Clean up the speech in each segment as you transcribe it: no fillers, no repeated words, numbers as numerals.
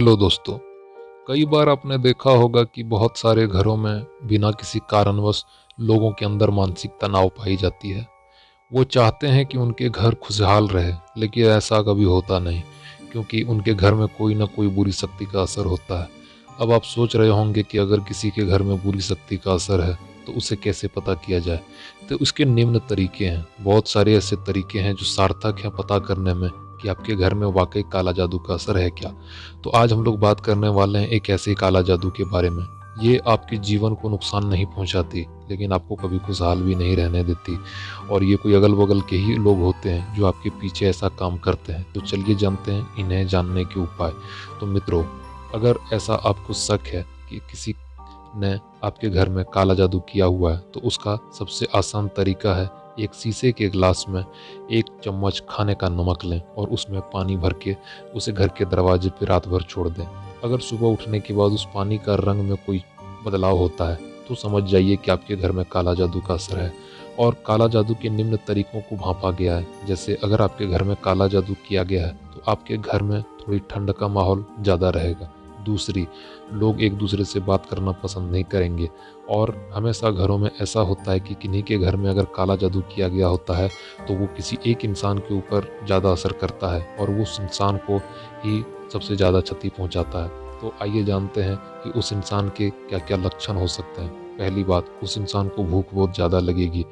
Hello दोस्तों। कई बार आपने देखा होगा कि बहुत सारे घरों में बिना किसी कारणवश लोगों के अंदर मानसिक तनाव पाई जाती है। वो चाहते हैं कि उनके घर खुशहाल रहे, लेकिन ऐसा कभी होता नहीं, क्योंकि उनके घर में कोई ना कोई बुरी शक्ति का असर होता है। अब आप सोच रहे होंगे कि अगर किसी के घर में बुरी शक्ति का असर है तो उसे कैसे पता किया जाए। तो उसके निम्न तरीके हैं। बहुत सारे ऐसे तरीके हैं जो सार्थक हैं पता करने में कि आपके घर में वाकई काला जादू का असर है क्या। तो आज हम लोग बात करने वाले हैं एक ऐसे काला जादू के बारे में। ये आपके जीवन को नुकसान नहीं पहुंचाती, लेकिन आपको कभी खुशहाल भी नहीं रहने देती। और ये कोई अगल बगल के ही लोग होते हैं जो आपके पीछे ऐसा काम करते हैं। तो चलिए जानते हैं इन्हें जानने के उपाय। तो मित्रों, अगर ऐसा आपको शक है कि किसी ने आपके घर में काला जादू किया हुआ है, तो उसका सबसे आसान तरीका है एक शीशे के गिलास में 1 चम्मच खाने का नमक लें और उसमें पानी भर के उसे घर के दरवाजे पर रात भर छोड़ दें। अगर सुबह उठने के बाद उस पानी का रंग में कोई बदलाव होता है तो समझ जाइए कि आपके घर में काला जादू का असर है। और काला जादू के निम्न तरीकों को भांपा गया है। जैसे अगर आपके घर में काला जादू किया गया है तो आपके घर में थोड़ी ठंड का माहौल ज़्यादा रहेगा। दूसरी, लोग एक दूसरे से बात करना पसंद नहीं करेंगे। और हमेशा घरों में ऐसा होता है कि किन्हीं के घर में अगर काला जादू किया गया होता है तो वो किसी एक इंसान के ऊपर ज़्यादा असर करता है और वो उस इंसान को ही सबसे ज़्यादा क्षति पहुंचाता है। तो आइए जानते हैं कि उस इंसान के क्या क्या लक्षण हो सकते हैं। पहली बात, उस इंसान को भूख बहुत ज़्यादा लगेगी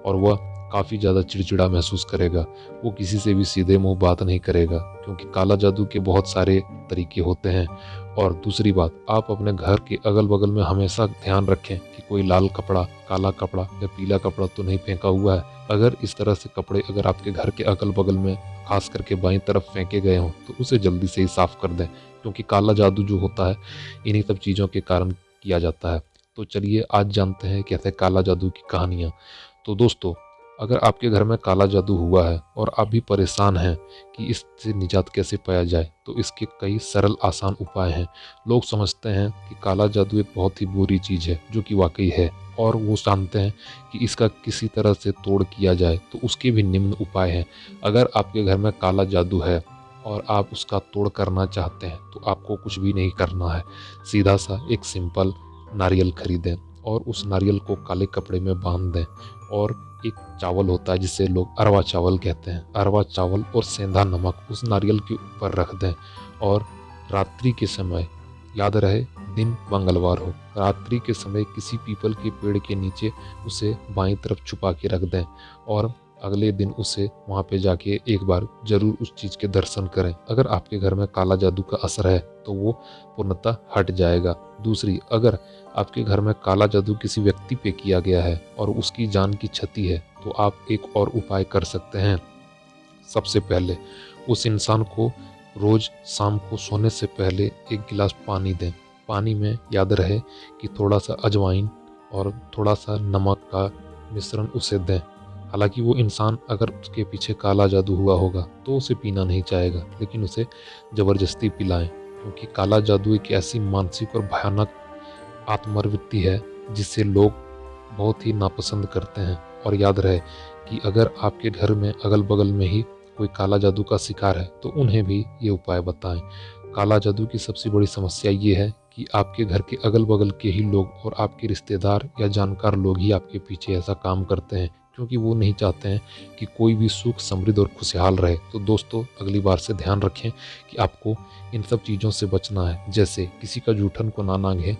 और वह काफ़ी ज़्यादा चिड़चिड़ा महसूस करेगा। वो किसी से भी सीधे मुंह बात नहीं करेगा, क्योंकि काला जादू के बहुत सारे तरीके होते हैं। और दूसरी बात, आप अपने घर के अगल बगल में हमेशा ध्यान रखें कि कोई लाल कपड़ा, काला कपड़ा या पीला कपड़ा तो नहीं फेंका हुआ है। अगर इस तरह से कपड़े अगर आपके घर के अगल बगल में खास करके बाईं तरफ फेंके गए हों तो उसे जल्दी से ही साफ कर दें, क्योंकि काला जादू जो होता है इन्हीं सब चीज़ों के कारण किया जाता है। तो चलिए आज जानते हैं कैसे काला जादू की कहानियाँ। तो दोस्तों, अगर आपके घर में काला जादू हुआ है और आप भी परेशान हैं कि इससे निजात कैसे पाया जाए, तो इसके कई सरल आसान उपाय हैं। लोग समझते हैं कि काला जादू एक बहुत ही बुरी चीज़ है, जो कि वाकई है, और वो जानते हैं कि इसका किसी तरह से तोड़ किया जाए, तो उसके भी निम्न उपाय हैं। अगर आपके घर में काला जादू है और आप उसका तोड़ करना चाहते हैं तो आपको कुछ भी नहीं करना है। सीधा सा एक सिंपल नारियल खरीदें और उस नारियल को काले कपड़े में बांध दें। और एक चावल होता है जिसे लोग अरवा चावल कहते हैं, अरवा चावल और सेंधा नमक उस नारियल के ऊपर रख दें। और रात्रि के समय, याद रहे दिन मंगलवार हो, रात्रि के समय किसी पीपल के पेड़ के नीचे उसे बाईं तरफ छुपा के रख दें। और अगले दिन उसे वहाँ पे जाके एक बार जरूर उस चीज़ के दर्शन करें। अगर आपके घर में काला जादू का असर है तो वो पूर्णतः हट जाएगा। दूसरी, अगर आपके घर में काला जादू किसी व्यक्ति पे किया गया है और उसकी जान की क्षति है तो आप एक और उपाय कर सकते हैं। सबसे पहले उस इंसान को रोज शाम को सोने से पहले 1 गिलास पानी दें। पानी में, याद रहे, कि थोड़ा सा अजवाइन और थोड़ा सा नमक का मिश्रण उसे दें। हालांकि वो इंसान अगर उसके पीछे काला जादू हुआ होगा तो उसे पीना नहीं चाहेगा, लेकिन उसे ज़बरदस्ती पिलाएं, क्योंकि काला जादू एक ऐसी मानसिक और भयानक आत्मवृत्ति है जिसे लोग बहुत ही नापसंद करते हैं। और याद रहे कि अगर आपके घर में अगल बगल में ही कोई काला जादू का शिकार है तो उन्हें भी ये उपाय बताएं। काला जादू की सबसे बड़ी समस्या ये है कि आपके घर के अगल बगल के ही लोग और आपके रिश्तेदार या जानकार लोग ही आपके पीछे ऐसा काम करते हैं, क्योंकि वो नहीं चाहते हैं कि कोई भी सुख, समृद्ध और खुशहाल रहे। तो दोस्तों, अगली बार से ध्यान रखें कि आपको इन सब चीज़ों से बचना है। जैसे किसी का जूठन को ना नांगें,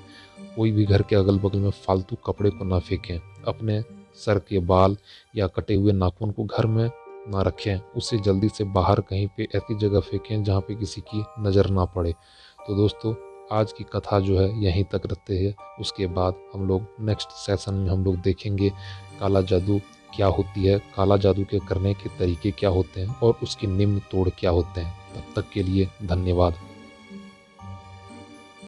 कोई भी घर के अगल बगल में फालतू कपड़े को ना फेंकें, अपने सर के बाल या कटे हुए नाखून को घर में ना रखें, उसे जल्दी से बाहर कहीं पे ऐसी जगह फेंकें जहाँ पे किसी की नज़र ना पड़े। तो दोस्तों, आज की कथा जो है यहीं तक रखते हैं। उसके बाद हम लोग नेक्स्ट सेशन में हम लोग देखेंगे काला जादू क्या होती है, काला जादू के करने के तरीके क्या होते हैं और उसके निम्न तोड़ क्या होते हैं। तब तक के लिए धन्यवाद।